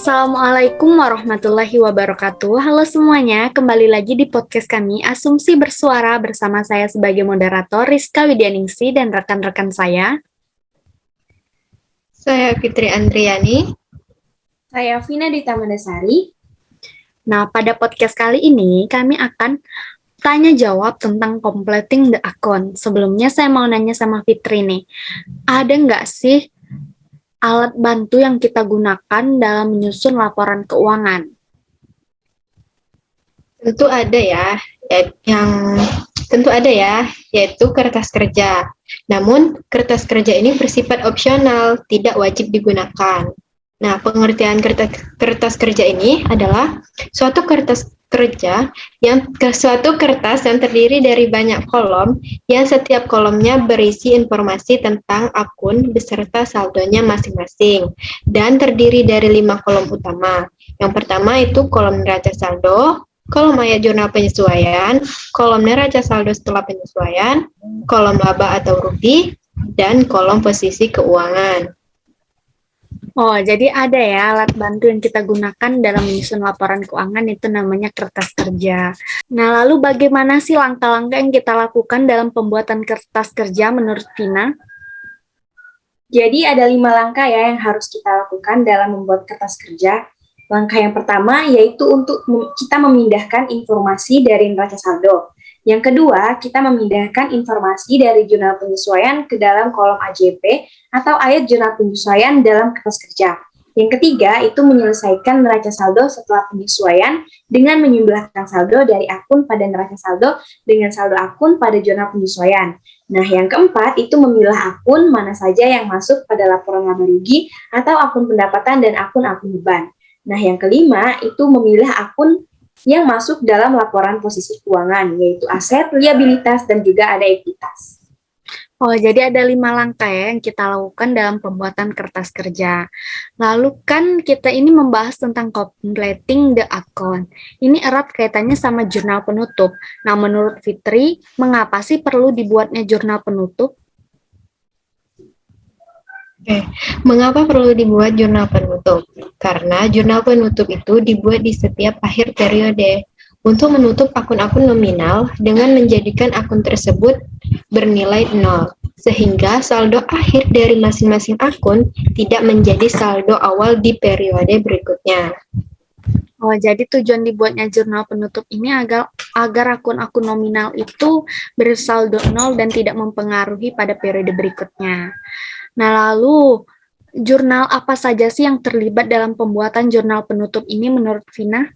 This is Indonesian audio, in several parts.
Assalamualaikum warahmatullahi wabarakatuh. Halo semuanya, kembali lagi di podcast kami Asumsi Bersuara bersama saya sebagai moderator Rizka Widyaningsi dan rekan-rekan saya. Saya Fitri Andriani. Saya Vina Dita Mandasari. Nah, pada podcast kali ini kami akan tanya jawab tentang completing the account. Sebelumnya saya mau nanya sama Fitri nih, ada nggak sih alat bantu yang kita gunakan dalam menyusun laporan keuangan? Tentu ada ya, yaitu kertas kerja. Namun, kertas kerja ini bersifat opsional, tidak wajib digunakan. Nah, pengertian kertas kerja ini adalah suatu kertas yang terdiri dari banyak kolom yang setiap kolomnya berisi informasi tentang akun beserta saldonya masing-masing dan terdiri dari 5 kolom utama. Yang pertama itu kolom neraca saldo, kolom ayat jurnal penyesuaian, kolom neraca saldo setelah penyesuaian, kolom laba atau rugi, dan kolom posisi keuangan. Oh, jadi ada ya alat bantu yang kita gunakan dalam menyusun laporan keuangan, itu namanya kertas kerja. Nah, lalu bagaimana sih langkah-langkah yang kita lakukan dalam pembuatan kertas kerja menurut Vina? Jadi ada 5 langkah ya yang harus kita lakukan dalam membuat kertas kerja. Langkah yang pertama yaitu untuk kita memindahkan informasi dari neraca saldo. Yang kedua, kita memindahkan informasi dari jurnal penyesuaian ke dalam kolom AJP atau ayat jurnal penyesuaian dalam kertas kerja. Yang ketiga, itu menyelesaikan neraca saldo setelah penyesuaian dengan menyembelahkan saldo dari akun pada neraca saldo dengan saldo akun pada jurnal penyesuaian. Nah, yang keempat, itu memilah akun mana saja yang masuk pada laporan laba rugi atau akun pendapatan dan akun-akun beban. Nah, yang kelima, itu memilah akun yang masuk dalam laporan posisi keuangan, yaitu aset, liabilitas, dan juga ada ekuitas. Oh, jadi ada 5 langkah ya yang kita lakukan dalam pembuatan kertas kerja. Lalu kan kita ini membahas tentang completing the account. Ini erat kaitannya sama jurnal penutup. Nah, menurut Fitri, mengapa sih perlu dibuatnya jurnal penutup? Mengapa perlu dibuat jurnal penutup? Karena jurnal penutup itu dibuat di setiap akhir periode untuk menutup akun-akun nominal dengan menjadikan akun tersebut bernilai 0, sehingga saldo akhir dari masing-masing akun tidak menjadi saldo awal di periode berikutnya. Oh, jadi tujuan dibuatnya jurnal penutup ini agar akun-akun nominal itu bersaldo 0 dan tidak mempengaruhi pada periode berikutnya. Nah, lalu jurnal apa saja sih yang terlibat dalam pembuatan jurnal penutup ini menurut Vina?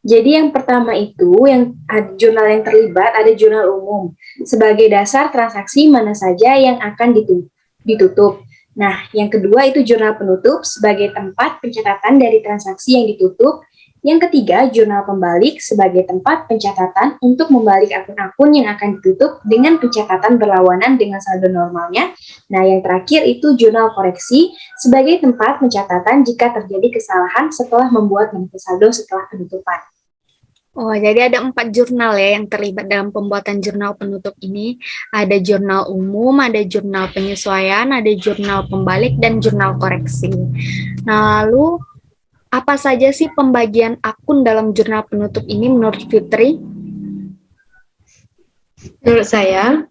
Jadi yang pertama itu, yang jurnal yang terlibat ada jurnal umum sebagai dasar transaksi mana saja yang akan ditutup. Nah, yang kedua itu jurnal penutup sebagai tempat pencatatan dari transaksi yang ditutup. Yang ketiga, jurnal pembalik sebagai tempat pencatatan untuk membalik akun-akun yang akan ditutup dengan pencatatan berlawanan dengan saldo normalnya. Nah, yang terakhir itu jurnal koreksi sebagai tempat pencatatan jika terjadi kesalahan setelah membuat neraca saldo setelah penutupan. Oh, jadi ada 4 jurnal ya yang terlibat dalam pembuatan jurnal penutup ini. Ada jurnal umum, ada jurnal penyesuaian, ada jurnal pembalik, dan jurnal koreksi. Nah, lalu apa saja sih pembagian akun dalam jurnal penutup ini menurut Fitri? Menurut saya,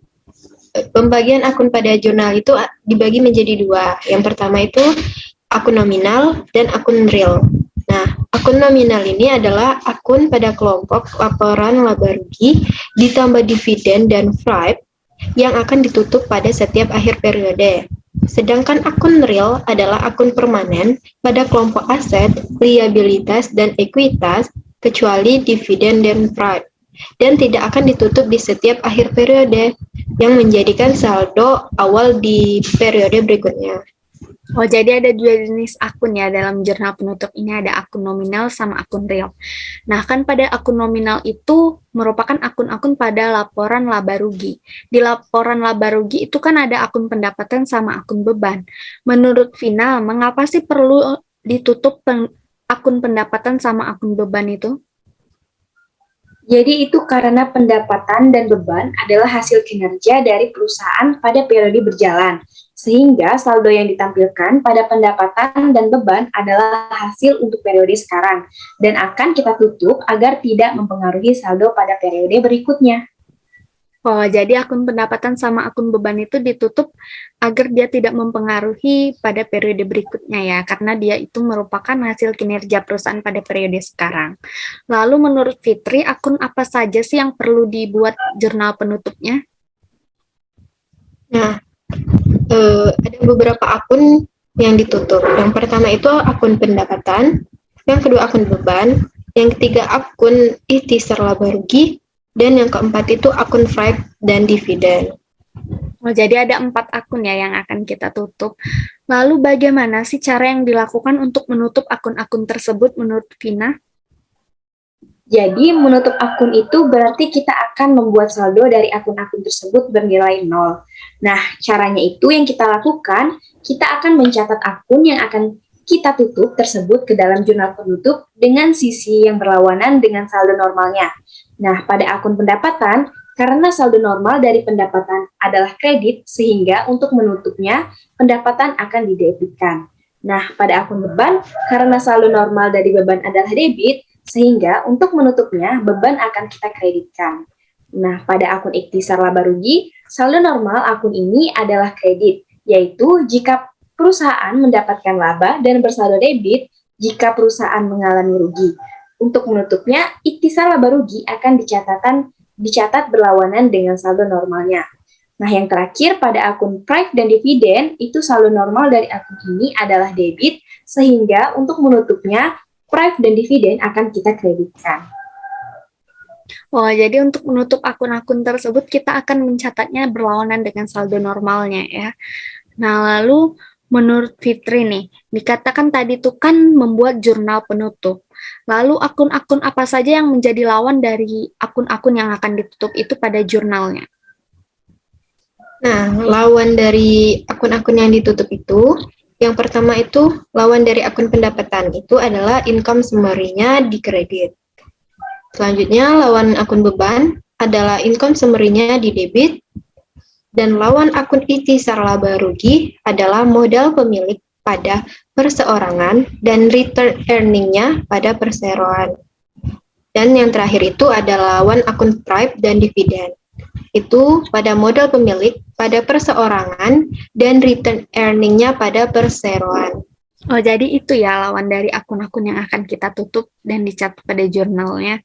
pembagian akun pada jurnal itu dibagi menjadi 2. Yang pertama itu akun nominal dan akun real. Nah, akun nominal ini adalah akun pada kelompok laporan laba rugi ditambah dividen dan FRIP yang akan ditutup pada setiap akhir periode. Sedangkan akun real adalah akun permanen pada kelompok aset, liabilitas, dan ekuitas kecuali dividen dan FRIP, dan tidak akan ditutup di setiap akhir periode yang menjadikan saldo awal di periode berikutnya. Oh, jadi ada 2 jenis akun ya dalam jurnal penutup ini, ada akun nominal sama akun real. Nah, kan pada akun nominal itu merupakan akun-akun pada laporan laba rugi. Di laporan laba rugi itu kan ada akun pendapatan sama akun beban. Menurut Vina, mengapa sih perlu ditutup akun pendapatan sama akun beban itu? Jadi itu karena pendapatan dan beban adalah hasil kinerja dari perusahaan pada periode berjalan. Sehingga saldo yang ditampilkan pada pendapatan dan beban adalah hasil untuk periode sekarang dan akan kita tutup agar tidak mempengaruhi saldo pada periode berikutnya. Oh, jadi akun pendapatan sama akun beban itu ditutup agar dia tidak mempengaruhi pada periode berikutnya ya, karena dia itu merupakan hasil kinerja perusahaan pada periode sekarang. Lalu menurut Fitri, akun apa saja sih yang perlu dibuat jurnal penutupnya? Nah, ada beberapa akun yang ditutup. Yang pertama itu akun pendapatan, yang kedua akun beban, yang ketiga akun ikhtisar laba rugi, dan yang keempat itu akun Stripe dan dividen. Oh, jadi ada 4 akun ya yang akan kita tutup. Lalu bagaimana sih cara yang dilakukan untuk menutup akun-akun tersebut menurut Vina? Jadi menutup akun itu berarti kita akan membuat saldo dari akun-akun tersebut bernilai 0. Nah, caranya itu yang kita lakukan, kita akan mencatat akun yang akan kita tutup tersebut ke dalam jurnal penutup dengan sisi yang berlawanan dengan saldo normalnya. Nah, pada akun pendapatan, karena saldo normal dari pendapatan adalah kredit, sehingga untuk menutupnya, pendapatan akan didebitkan. Nah, pada akun beban, karena saldo normal dari beban adalah debit, sehingga untuk menutupnya, beban akan kita kreditkan. Nah, pada akun ikhtisar laba rugi, saldo normal akun ini adalah kredit, yaitu jika perusahaan mendapatkan laba dan bersaldo debit jika perusahaan mengalami rugi. Untuk menutupnya, ikhtisar laba rugi akan dicatat berlawanan dengan saldo normalnya. Nah, yang terakhir pada akun Stripe dan dividen, itu saldo normal dari akun ini adalah debit, sehingga untuk menutupnya, Stripe dan dividen akan kita kreditkan. Oh, jadi untuk menutup akun-akun tersebut kita akan mencatatnya berlawanan dengan saldo normalnya ya. Nah, lalu menurut Fitri nih, dikatakan tadi tuh kan membuat jurnal penutup. Lalu akun-akun apa saja yang menjadi lawan dari akun-akun yang akan ditutup itu pada jurnalnya? Nah, lawan dari akun-akun yang ditutup itu, yang pertama itu lawan dari akun pendapatan itu adalah income summary-nya di kredit. Selanjutnya, lawan akun beban adalah income summary-nya di debit. Dan lawan akun ikhtisar laba rugi adalah modal pemilik pada perseorangan dan return earning-nya pada perseroan. Dan yang terakhir itu adalah lawan akun Stripe dan dividen. Itu pada modal pemilik pada perseorangan dan return earning-nya pada perseroan. Oh, jadi itu ya lawan dari akun-akun yang akan kita tutup dan dicatat pada jurnalnya.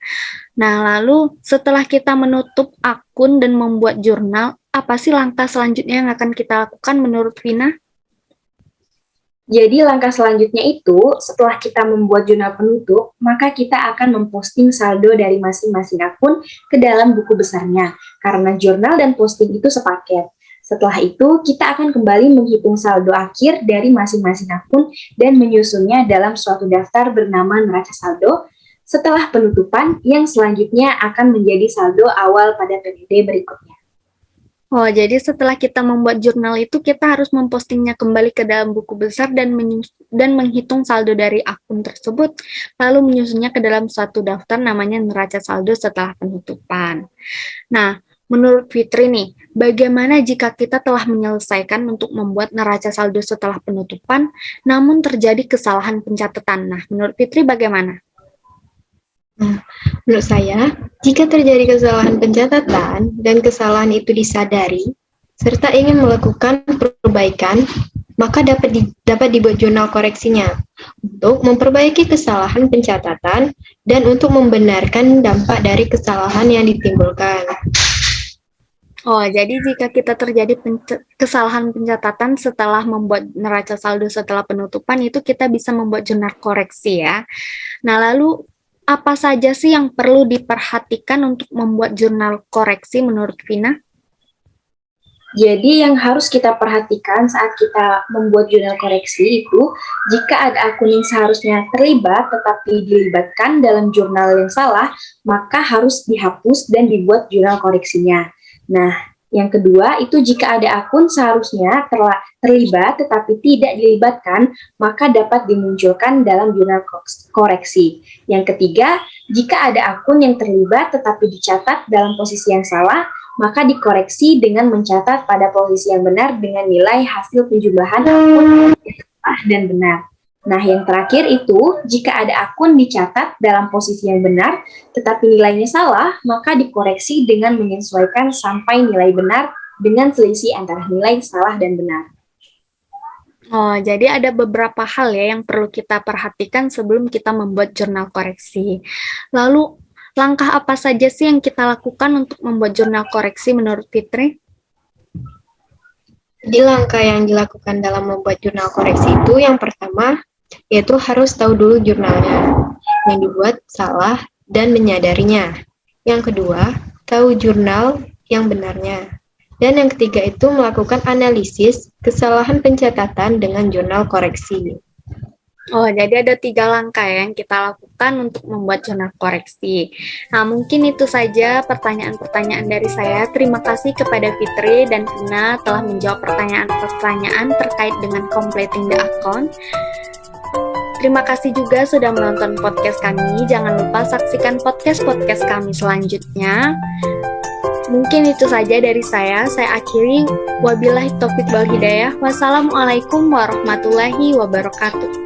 Nah, lalu setelah kita menutup akun dan membuat jurnal, apa sih langkah selanjutnya yang akan kita lakukan menurut Vina? Jadi langkah selanjutnya itu, setelah kita membuat jurnal penutup, maka kita akan memposting saldo dari masing-masing akun ke dalam buku besarnya, karena jurnal dan posting itu sepaket. Setelah itu, kita akan kembali menghitung saldo akhir dari masing-masing akun dan menyusunnya dalam suatu daftar bernama neraca saldo setelah penutupan yang selanjutnya akan menjadi saldo awal pada periode berikutnya. Oh, jadi setelah kita membuat jurnal itu, kita harus mempostingnya kembali ke dalam buku besar dan menghitung saldo dari akun tersebut, lalu menyusunnya ke dalam suatu daftar namanya neraca saldo setelah penutupan. Nah, menurut Fitri nih, bagaimana jika kita telah menyelesaikan untuk membuat neraca saldo setelah penutupan, namun terjadi kesalahan pencatatan? Nah, menurut Fitri bagaimana? Menurut saya, jika terjadi kesalahan pencatatan dan kesalahan itu disadari, serta ingin melakukan perbaikan, maka dapat dibuat jurnal koreksinya untuk memperbaiki kesalahan pencatatan dan untuk membenarkan dampak dari kesalahan yang ditimbulkan. Oh, jadi jika kita terjadi kesalahan pencatatan setelah membuat neraca saldo setelah penutupan, itu kita bisa membuat jurnal koreksi ya. Nah, lalu apa saja sih yang perlu diperhatikan untuk membuat jurnal koreksi menurut Vina? Jadi yang harus kita perhatikan saat kita membuat jurnal koreksi itu, jika ada akun yang seharusnya terlibat tetapi dilibatkan dalam jurnal yang salah, maka harus dihapus dan dibuat jurnal koreksinya. Nah, yang kedua itu jika ada akun seharusnya terlibat tetapi tidak dilibatkan, maka dapat dimunculkan dalam jurnal koreksi. Yang ketiga, jika ada akun yang terlibat tetapi dicatat dalam posisi yang salah, maka dikoreksi dengan mencatat pada posisi yang benar dengan nilai hasil penjumlahan akun yang salah dan benar. Nah, yang terakhir itu, jika ada akun dicatat dalam posisi yang benar, tetapi nilainya salah, maka dikoreksi dengan menyesuaikan sampai nilai benar dengan selisih antara nilai salah dan benar. Oh, jadi ada beberapa hal ya yang perlu kita perhatikan sebelum kita membuat jurnal koreksi. Lalu, langkah apa saja sih yang kita lakukan untuk membuat jurnal koreksi menurut Fitri? Jadi langkah yang dilakukan dalam membuat jurnal koreksi itu yang pertama, yaitu harus tahu dulu jurnalnya yang dibuat salah dan menyadarinya. Yang kedua, tahu jurnal yang benarnya. Dan yang ketiga itu melakukan analisis kesalahan pencatatan dengan jurnal koreksi. Oh, jadi ada 3 langkah yang kita lakukan untuk membuat jurnal koreksi. Nah, mungkin itu saja pertanyaan-pertanyaan dari saya. Terima kasih kepada Fitri dan Vina telah menjawab pertanyaan-pertanyaan terkait dengan completing the account. Terima kasih juga sudah menonton podcast kami. Jangan lupa saksikan podcast-podcast kami selanjutnya. Mungkin itu saja dari saya. Saya akhiri. Wabillahi taufiq wal hidayah. Wassalamualaikum warahmatullahi wabarakatuh.